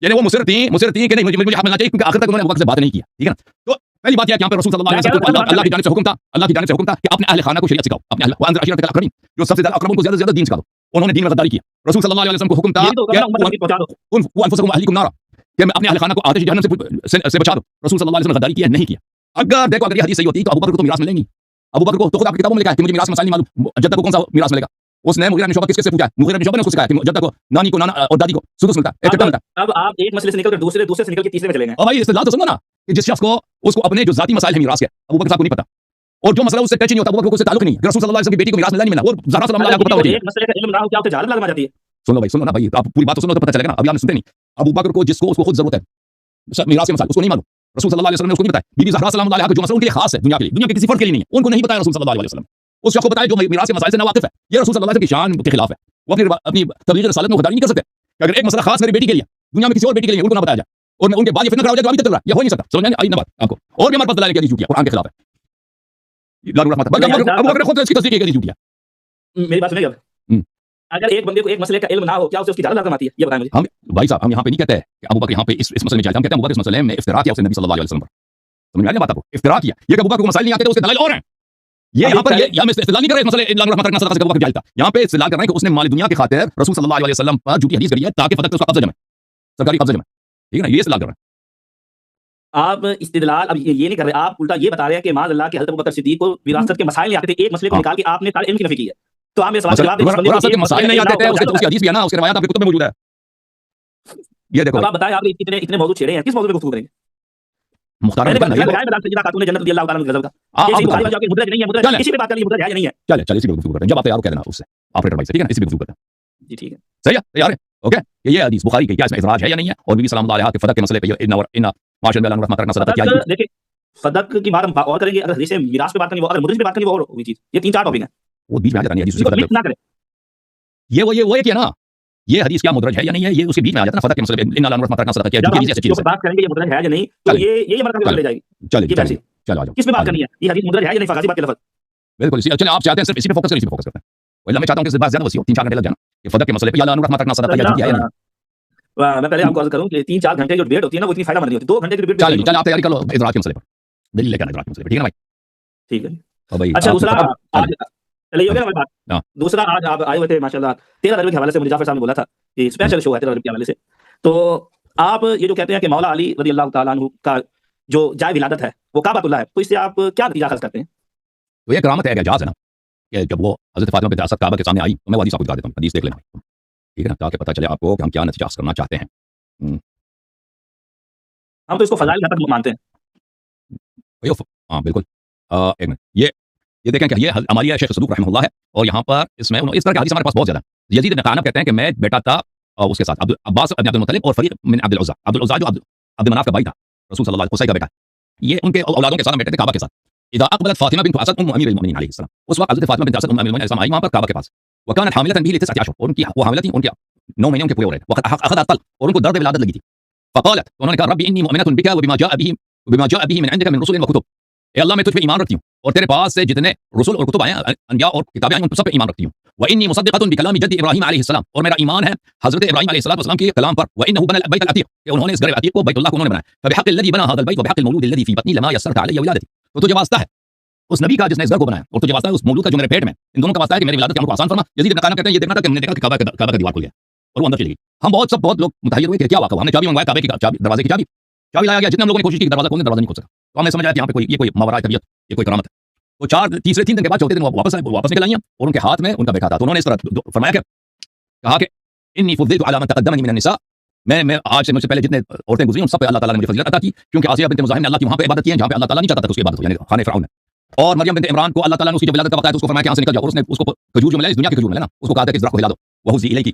यानी वो मुसर थी कि नहीं मुझे हक मिलना चाहिए, क्योंकि आखिर तक उन्होंने अबू बकर से बात नहीं किया, ठीक है ना। तो पहली बात यह कि यहाँ पे रसूल सल्लल्लाहु अलैहि वसल्लम को अल्लाह की जानिब से हुक्म था, अल्लाह की जानिब से हुक्म था कि अपने अहले खाना को शरीयत सिखाओ, अपने अहले वअंज़िर अशीरतकल अक़रबीन, जो सबसे ज्यादा अक़रब उनको ज्यादा से ज्यादा दीन सिखा दो। उन्होंने दीन में गद्दारी की, रसूल सल्लल्लाहु अलैहि वसल्लम को हुक्म था कि अनफुसकुम अहलीकुम नारा, कि मैं अपने अहले खाना को आतिश जहन्नम से बचा दो, रसूल सल्लल्लाहु अलैहि वसल्लम ने गद्दारी की है, नहीं किया। अगर देखो अगर ये हदीस सही होती तो अबू बकर को तो मीरास मिलेंगी, अबू बकर को तो खुद आपकी किताबों में लिखा है कि मुझे मीरास मसाइल नहीं मालूम, जद्दा को कौन सा मीरास मिलेगा, उसने मुगीरा बिन शुअबा किससे पूछा है, मुगीरा बिन शुअबा ने उसको सिखाया कि जद्दा को नानी को नाना और दादी को सुदुस मिलता है, चट्टा मिलता है। अब आप एक मसले से निकल कर दूसरे से निकल के तीसरे में चले गए। और भाई इस्तेलाह तो सुनो ना, कि जिस शख्स को उसको अपने जो जाती मसाइल है मीरास के, अबू बकर साहब को नहीं पता, और जो मसला उससे टच नहीं होता, अबू बकर को उससे ताल्लुक नहीं है, रसूल सल्लल्लाहु अलैहि वसल्लम की बेटी को मीरास मिला नहीं मिला, और ज़हरा सलाम अलैहा को पता होती है। एक मसले का इल्म ना हो क्या होता है, जहालत लग जाती है। सुन लो ना भाई, आप पूरी बात तो सुनो तो पता चलेगा ना, अभी आप सुनते नहीं। अबू बकर को जिसको उसको खुद जरूरत है मीरास के मसाइल, उसको नहीं मालूम, रसूल सल्लल्लाहु अलैहि वसल्लम ने उसको नहीं बताया। बीबी ज़हरा सलाम अलैहा का जो मसला उनके लिए खास है, दुनिया के लिए, दुनिया के किसी फर्द के लिए नहीं है, उनको नहीं बताया रसूल सल्लल्लाहु अलैहि वसल्लम। उस शख्स को बताया जो मीरास के मसाइल से नावाकिफ है, ये रसूल सल्लल्लाहु अलैहि वसल्लम की शान के खिलाफ है, वो अपनी तबलीग रिसालत में गद्दारी नहीं कर सकते कि अगर एक मसला खास मेरी बेटी के लिए, दुनिया में किसी और बेटी के लिए उनको ना बताया जाए, और उनके बाद ये फितना हो जाए जो अभी तक चल रहा है, ये हो नहीं सकता। समझ में आई ना बात आपको? और भी हमारे पास दलाइल की हदीस झूठी है, कुरान के खिलाफ है, अबू बकर खुद इसकी तस्दीक की हदीस झूठी है। मेरी बात सुनिए, अगर एक बंदे को एक मसले का इल्म ना हो, क्या उसे उसकी जहालत आती है? ये बताएं मुझे। हम भाई साहब, हम यहाँ पे नहीं कहते कि अबू बकर यहाँ पे इस मसले में जाए, हम कहते हैं अबू बकर इस मसले में इफ्तिरा किया उसने नबी सल्लल्लाहु अलैहि वसल्लम पर। समझ में आ रही बात आपको? इफ्तिरा किया, ये अबू बकर को मसाइल नहीं आते थे, उसके दलाइल और हैं। ये यहाँ पर हम इस्तेदलाल नहीं कर रहे मसले इल्म रहमत रखना सदका से अबू बकर जाहिल था, यहाँ पे इस्तेदलाल कर रहे हैं कि उसने माल दुनिया की खातिर रसूल सल्लल्लाहु अलैहि वसल्लम पर झूठी हदीस करी है ताकि फतह पे उसका कब्जा जमे, सरकारी कब्जा जमे, ठीक है ना, ये इस्तेदलाल कर रहे हैं। आप इस्तिदलाल अब ये नहीं कर रहे, आप उल्टा ये बता रहे हैं कि माज़ अल्लाह के हज़रत अबू बकर सिद्दीक को विरासत के मसाइल नहीं आते थे, एक मसले को निकाल के आपने सारे इल्म की नफी की है। तो आप मेरे सवाल का जवाब दें, विरासत के मसाइल नहीं आते थे, उसकी हदीस भी है ना, उसकी रिवायत आपकी कुतुब में मौजूद है। ये देखो, अब आप बताएं, आपने इतने मौजूद छेड़े हैं, किस मौजूद पे गुफ्तगू करेंगे? मुख्तार मैंने लगाया मैदान सैयदा खातून जन्नत रज़ियल्लाहु ताला अन्हा का ये बुखारी वाली मुद्रज नहीं है, मुद्रज इसी पे बात करेंगे, मुद्रज है या नहीं है? चले इसी पे गुफ्तगू करते हैं, जब आप तैयार हो कह देना उससे ऑपरेटर भाई से, ठीक है ना, इसी पे गुफ्तगू करते हैं। जी ठीक है, सही है, तैयार है, ओके। ये हदीस बुखारी की, क्या इसमें इज़राज है या नहीं है, और बीबी सलाम अलैहा के फतह के मसले पे इन्ना माशअल्लाह अल्लाह रहमत रखना सदका क्या है। देखिए सदक की बात हम और करेंगे, अगर हदीस से मीरास पे बात करेंगे, अगर मुद्रज पे बात करेंगे वो और हुई चीज, ये 3-4 टॉपिक हैं, वो बीच में आ जाता है, हदीस ना करें। ये वो क्या ना, ये हदीस क्या मुद्रज है या नहीं है, ये उसके बीच में आ जाता है ना, फतह के मसले पे इन्ना अल्लाह रहमत रखना सदका क्या है, जो चीज बात करेंगे ये मुद्रज है या नहीं, तो ये हमारा काम ले जाएगी। चलिए चलो आ जाओ, किस पे बात करनी है, ये हदीस मुद्रज है या नहीं, फगाजी बात के लफ्ज बिल्कुल इसी। चलिए आप चाहते हैं सिर्फ इसी पे फोकस करें, इसी पे फोकस करते हैं, वरना मैं चाहता हूं कि इस बात ज्यादा वसी हो, 3-4 घंटे लग जाए ना, ये फतह के मसले पे या अल्लाह रहमत रखना सदका क्या है या नहीं। मैं पहले आपको अर्ज करूं कि 3-4 घंटे जो डिबेट होती है ना वो इतनी फायदामंद नहीं होती। 2 घंटे की डिबेट चलिए चलिए आप तैयारी कर लो इजरात के मसले पर, दलील लेकर इजरात के मसले पर, ठीक है ना भाई? ठीक है। तो भाई अच्छा दूसरा आज चलिए। चलिए हो गया ना हमारी बात। हाँ। दूसरा आज आप आए हुए थे माशाल्लाह 13 रजब के हवाले से मुझे जाफर साहब ने बोला था कि स्पेशल शो है 13 रजब के हवाले से। तो आप ये जो कहते हैं कि मौला अली रज़ी अल्लाह तआला अन्हु का जो जाए विलादत है वो काबतुल्लाह है, तो इससे आप क्या नतीजा हासिल करते हैं? तो ये करामत है, एजाज है ना कि जब वो हज़रत फातिमा बिन्त असद काबा के सामने आई, तो मैं वो हदीस आपको दिखा देता हूँ, हदीस देख लेना, ठीक है ना, ताकि पता चले आपको कि हम क्या नतीजा हासिल करना चाहते हैं। हम तो इसको फ़ज़ाइल का तक मानते हैं। हाँ बिल्कुल। एक मिनट, ये देखें कि ये हमारी शेख सदूक रहमतुल्लाह है, और यहाँ पर इसमें इस तरह के हदीस हमारे पास बहुत ज़्यादा है। यजीद इब्न क़ानब कहते हैं कि मैं बैठा था उसके साथ अब्बास इब्न अब्दुल मुत्तलिब और फरीक मिन अब्दुल उज़्ज़ा। अब्दुल उज़्ज़ा जो अब्द मनाफ का भाई था, रसूल सल्लल्लाहु अलैहि वसल्लम का बेटा, ये उनके औलादों के साथ बैठे थे काबा के साथ। इज़ा अक़बलत फ़ातिमा बिन्त असद उम्मु अमीरुल मुमिनीन अलैहिस्सलाम, उस वक्त हज़रत फ़ातिमा बिन्त असद उम्मु अमीरुल मुमिनीन अलैहिस्सलाम आई वहाँ पर काबा के पास। व कानत हामिलतन बिही लितिसअति अशहुर, और उनकी वो हामिला थी, उनके 9 महीने उनके पूरे हो रहे थे। वक़द अख़ज़त तल्क़, और उनको दर्द विलादत लगी थी। फ़क़ालत, तो उन्होंने कहा रब्बी इन्नी मुअमिनतुन बिका व बिमा जाअ बिही मिन इंदिका मिन रुसुलिन व कुतुब, ए अल्लाह मैं तुझ पे ईमान रखती हूँ और तेरे पास से जितने रसूल और कुतुब आए हैं, अंबिया और किताबें आई, उन सब पे ईमान रखती हूँ। व इन्नी मुसद्दिक़तुन बिकलामि जद्दी इब्राहीम अलैहिस्सलाम, और मेरा ईमान है हज़रत इब्राहीम अलैहिस्सलाम के कलाम पर। व इन्नहु बनल बैतल अतीक़, कि उन्होंने इस घर अतीक़ को बैतुल्लाह को उन्होंने बनाया। फबिहक़्क़िल लज़ी बना हाज़ल बैत व बिहक़्क़िल मौलूद लज़ी फ़ी बत्नी लमा यस्सरत अलैया विलादती, तो तुझे वास्ता है उस नबी का जिसने इस घर को बनाया, और तुझे वास्ता है उस मौलूद का जो मेरे पेट में, इन दोनों का वास्ता है कि मेरी विलादत के अमल को आसान फरमा। यज़ीद इब्न क़ानब कहते हैं ये देखना था कि हमने देखा कि काबा का दीवार खुल गया और वो अंदर चली गई। हम बहुत लोग मुतहय्यर हुए कि क्या वाक़ा हुआ। हमने चाबी मंगवाया, काबे की चाबी, दरवाजे की चाबी लाया गया। जितने हम लोगों ने कोशिश की दरवाजा खोलने, दरवाजा नहीं खुल सका। तो हमने समझ आया कि यहाँ पे कोई मावरा तबीयत, ये कोई करामत है। तो 3 दिन के बाद चौथे दिन वापस निकल आई, और उनके हाथ में उनका बेटा था। तो उन्होंने इस तरह फरमाया कि कहा कि इन्नी फुद्दिलतु अला मन तक़द्दमनी मिनन निसा, मैं आज से मुझसे पहले जितने औरतें गुजरी उन सब पे अल्लाह ताला ने मुझे फजीलत अता की, क्योंकि आसिया बिन्त मुज़ाहिम ने अल्लाह की वहाँ पे इबादत की है जहाँ पे अल्लाह ताला नहीं चाहता था उसकी इबादत हो, यानी खाने फ़िरऔन में। और मरियम बिन्त इमरान को अल्लाह ताला ने उसकी जब विलादत का वक़्त आया तो उसको फरमाया कि यहाँ से निकल जाओ, और उसने उसको खजूर जो मिला, इस दुनिया के खजूर मिला ना, उसको कहा था कि इस दरख़्त को हिला दो, वहुज़्ज़ी इलैकी,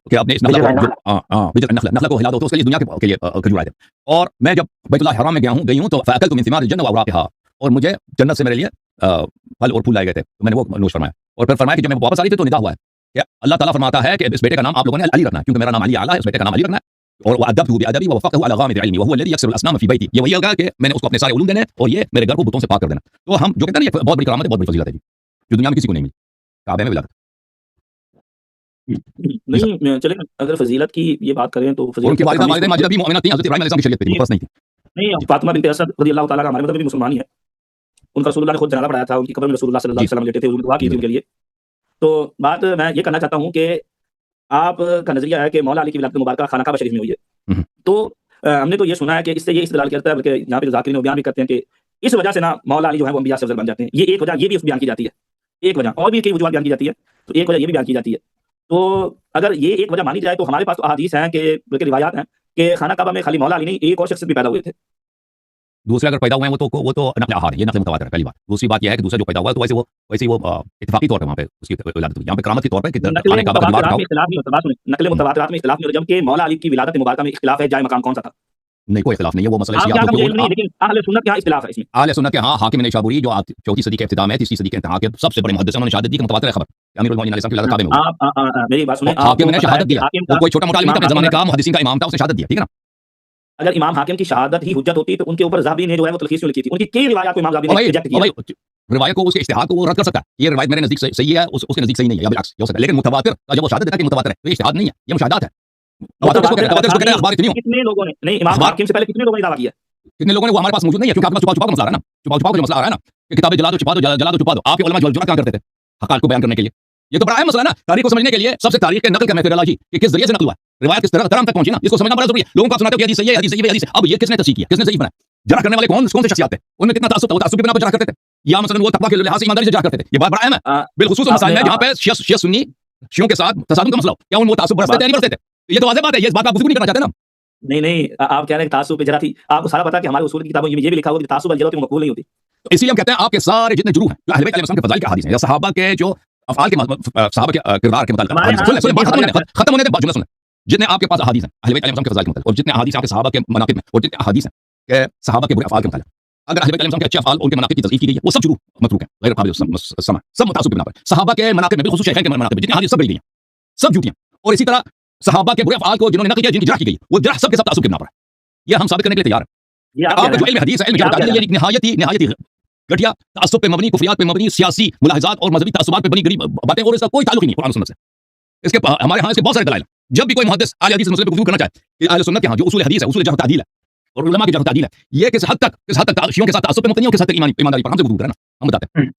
कि आपने इस नखला को हिला दो, तो उसके लिए दुनिया के लिए खजूर आए थे। और मैं जब बैतुल्लाह हराम में गई हूँ तो फ़अकलतु मिन थिमारिल जन्नह व अवराक़िहा, और मुझे जन्नत से मेरे लिए फल और फूल लाए गए थे, तो मैंने वो नोश फरमाया। और फिर फरमाया कि जब मैं वापस आ रही थी तो निदा हुआ है कि अल्लाह ताला फरमाता है कि इस बेटे का नाम आप लोगों ने अली रखना है, क्योंकि मेरा नाम अली आला है, इस बेटे का नाम अली रखना है। और वअदबतहु बिअदबी व वफ़क़तहु अला गामिद इल्मी व हुवा अल्लज़ी यक्सिरु अल-असनाम फ़ी बैती, ये वही होगा कि मैंने उसको अपने सारे उलूम देने और ये मेरे घर को बुतों से पाक कर देना। तो हम जो कहते हैं ना, ये बहुत बड़ी करामत है, बहुत बड़ी फजीलत है जी, जो दुनिया में किसी को नहीं मिली, काबे में विलादत। नहीं चलें, अगर फजीलत की ये बात करें तो फजीलत उनकी वालिदा माजिदा भी मोमिना थी, हज़रत इब्राहीम अलैहिस्सलाम की शरीयत पे थी, फर्ज नहीं थी। नहीं, फातिमा बिन्त असद रज़ी अल्लाह तआला हमारे मतलब में भी मुसलमान ही है। उनका रसूलुल्लाह ने खुद जनाजा पढ़ाया था, उनकी कब्र में रसूलुल्लाह सल्लल्लाहु अलैहि वसल्लम लेटे थे, उन्होंने दुआ की थी उनके लिए। तो बात मैं ये करना चाहता हूँ कि आपका नज़रिया है कि मौला अली की विलादत मुबारका खाना काबा शरीफ में हुई है। तो हमने तो ये सुना है कि इससे ये इस्तेदलाल करता है, बल्कि यहाँ पे जो ज़ाकिरीन बयान भी करते हैं कि इस वजह से ना मौला अली जो है वो अंबिया से अफजल बन जाते हैं। ये एक वजह ये भी बयान की जाती है, एक वजह, और भी कई वजूहात बयान की जाती है, तो एक वजह ये भी बयान की जाती है। तो अगर ये एक वजह मानी जाए तो हमारे पास तो अहादीस हैं कि बल्कि रिवायात हैं कि खाना काबा में खाली मौला अली नहीं, एक और शख्स भी पैदा हुए थे। दूसरे अगर पैदा हुए हैं वो तो नक़ल अहाद है, ये नक़ल मुतवातिर है, पहली बात। दूसरी बात यह है कि दूसरा जो पैदा हुआ है तो वैसे वो इत्तफ़ाक़ी तौर पे वहाँ पे उसकी विलादत हुई, यहाँ पे करामत के तौर पे कि खाने काबा का दीवार हटाओ। नक़ल मुतवातिरात में इख्तिलाफ नहीं होता, जबकि मौला अली की विलादत मुबारका में इख्तिलाफ है, जाए मकाम कौन सा था? नहीं, कोई इख्तिलाफ नहीं है, वो मसला लेकिन अहले सुन्नत के यहाँ इख्तिलाफ है इसमें। अहले सुन्नत के हाँ, हाकिम निशापुरी जो 4वीं सदी के इब्तिदा में, 3वीं सदी के इंतहा के सबसे बड़े मुहद्दिस हैं, उन्होंने शहादत दी कि मुतवातिर है खबर कि अमीरुल मोमिनीन अलैहिस्सलाम की विलादत काबे में हुई। मेरी बात सुने, हाकिम ने शहादत दिया, वो कोई छोटा मोटा आलिम अपने ज़माने का मुहद्दिसीन का इमाम था, उसने शहादत दिया, ठीक है ना। अगर इमाम हाकिम की शहादत ही हुज्जत होती तो उनके ऊपर ज़हाबी ने जो है वो तलखीस क्यों लिखी थी? उनकी कई रिवायात को इमाम ज़हाबी ने रिजेक्ट किया। रिवायत को, उसके इज्तिहाद को वो रद्द कर सकता है। ये रिवायत मेरे नज़दीक सही है, उसके नज़दीक सही नहीं है, या बिलअक्स हो सकता है। लेकिन मुतवातिर का जब वो शहादत देता है कि मुतवातिर है, तो ये इज्तिहाद नहीं है, ये मुशाहदात है। कितने लोगों ने, नहीं, इमाम हाकिम से पहले कितने लोगों ने दावा किया? कितने लोगों ने, वो हमारे पास मौजूद नहीं है, क्योंकि आपके पास छुपा का मसला आ रहा है ना, छुपा का जो मसला आ रहा है ना, कि किताबें जला दो, छुपा दो, जला दो, छुपा दो। आपके उलमा जुर्अत क्या करते थे हक़ाइक़ को बयान करने के लिए? ये तो बड़ा अहम मसला है ना, तारीख को समझने के लिए सबसे तारीख के नकल का मेथोडोलॉजी कि किस जरिए से नकल हुआ है, रिवायत किस तरह तक पहुंची ना, इसको समझना बड़ा जरूरी है। लोगों को आप सुनाते हो कि हदीस सही है, हदीस सही है, हदीस। अब ये किसने तस्दीक किया, किसने सही बनाया? जरा करने वाले कौन से शख्सियत थे? उनमें कितना तासुब था? वो तासुब की बिना पर जरा करते थे, या मसलन वो तक़वा के लिहाज से ईमानदारी से जरा करते थे? ये बात बड़ा अहम है, बिलखुसूस मसाइल में जहाँ पे शिया सुन्नी शियों के साथ तसादुम का मसला हो, क्या उन वो तासुब बरसते थे नहीं बरसते थे? ये तो वाज़ेह बात है, ये इस बात का आप गुफ्तगू नहीं करना चाहते ना। नहीं, आप कह रहे हैं तासुब पे जरा थी, आपको सारा पता है कि हमारे उसूल की किताबों में ये भी लिखा हुआ है कि तासुब अल जरअत मक़बूल नहीं होती। तो इसीलिए हम कहते हैं आपके सारे जितने जुरूह हैं, जो अहले बैत अलैहिस्सलाम के फ़ज़ाइल के हदीस हैं, या सहाबा के जो अफ़आल के सहाबा के किरदार के मुताल्लिक़ खत्म होने दे जुमला सुन, जितने आपके पास अहादीस हैं अहले बैत अलैहिस्सलाम के फ़ज़ाइल के मुताल्लिक़, और जितने अहादीस आपके सहाबा के मनाक़िब में, और जितने अहादीस हैं कि सहाबा के बुरे अफ़आल के मुताल्लिक़, अगर अहले बैत अलैहिस्सलाम के अच्छे अफ़आल, उनके मनाक़िब की तज़ईफ़ की गई है, वो सब जुरूह मतरूक हैं, गैर काबिल समा, सब तासुब के बिना पर। सहाबा के मनाक़िब में, बिलख़ुसूस शैख़ैन के मनाक़िब में जितनी अहादीस सब गई हैं, सब झूठी हैं। और इसी तरह सहाबा के बुरे अफ़आल को जिन्होंने नक़ल किया, जिनकी जरह की गई, वो जरह सब के सब तासुब के बिना पर है। ये हम साबित करने के लिए तैयार हैं। आपका जो इल्म हदीस है, इल्म के मुताबिक ये निहायती घटिया, तासुब पे मबनी, कुफ़रियात पे मबनी, सियासी मुलाहिज़ात और मज़हबी तासुबात पे बनी गरीब बातें, और इसका कोई ताल्लुक ही नहीं कुरान और सुन्नत से। इसके हमारे यहाँ इसके बहुत सारे दलाइल, जब भी कोई मुहद्दिस अहले हदीस मसले पे गुफ्तगू करना चाहे कि अहले सुन्नत के यहाँ जो उसूल हदीस है, उसूल जर्ह तादील है और उलमा की जर्ह तादील है, ये किस हद तक शियों के साथ तासुब पे मुबतनी है, किस हद तक ईमानदारी पर हमसे गुफ्तगू करें ना, हम बताते हैं।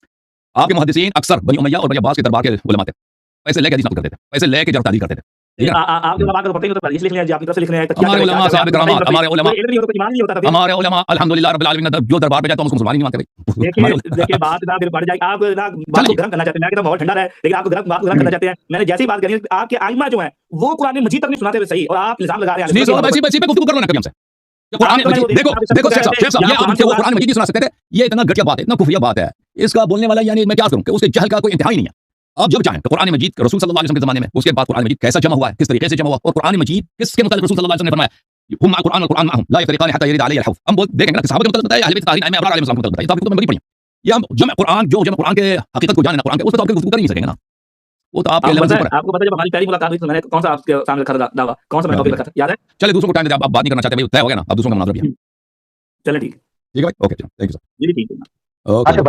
आपके मुहद्दिसीन अक्सर बनी उमैया और बनी अब्बास के दरबार के उलमा थे, पैसे लेके हदीस नकल करते थे, पैसे लेके जर्ह तादील करते थे। आपके उलमा को पता ही नहीं होता, इसलिए लिखने हैं, आपकी तरफ से लिखने हैं, हमारे उलमा साहब करामात, हमारे उलमा ईमान नहीं होता था। हमारे उलमा अल्हम्दुलिल्लाह रब्बिल आलमीन जो दरबार पे जाए तो हम उसको मुसलमान ही नहीं मानते भाई। देखिए बात ना फिर बढ़ जाएगी, आप ना बात को गर्म करना चाहते हैं, मैं कहता हूं माहौल ठंडा रहे, लेकिन आपको बात को गर्म करना चाहते हैं। मैंने जैसी बात करी आपके आइमा जो है वो कुरान मजीद तक नहीं सुनाते हुए सही, और आप इल्जाम लगा रहे हैं। नहीं सो बसी पे गुफ्तगू करो ना कभी हमसे। कुरान मजीद देखो शेख साहब, ये आप वो कुरान मजीद नहीं सुना सकते थे, ये इतना घटिया बात है, इतना कुफरिया बात है, इसका बोलने वाला यानी मैं क्या करूं कि उसके जहल का कोई इंतहा ही नहीं है। आप जब चाहें तो कुरान मजीद रसूल सल्लल्लाहु अलैहि वसल्लम के ज़माने में, उसके बाद कुरान मजीद कैसा जमा हुआ है, किस तरीके से जमा हुआ, और कुरान मजीद किसके मुताबिक रसूल सल्लल्लाहु अलैहि वसल्लम ने फरमाया हुम कुरान और कुरान माहुम ला यफ्तरिकान हत्ता यरिद अलैहि अलहौफ। हम देखेंगे ना कि सहाबा के मतलब बताया, अहले बैत तारीन में अबरार अलैहि सलाम के मतलब बताया, तो आप तो बड़ी पड़ी ये हम जमा कुरान के हकीकत को जाने ना, कुरान के उस पर तो आप गुफ्तगू कर नहीं सकेंगे ना, वो तो आपके लेवल से ऊपर है। आपको पता है जब हमारी पहली मुलाकात हुई तो मैंने कौन सा आपके सामने रखा था दावा, कौन सा मैंने टॉपिक रखा था, याद है? चलिए दूसरों को टाइम दे, आप बात नहीं करना चाहते भाई, तय हो गया ना, आप दूसरों का मुनाज़रा भी है। चलिए ठीक है, ठीक है भाई, ओके, थैंक यू सर। जी ठीक है। ओके।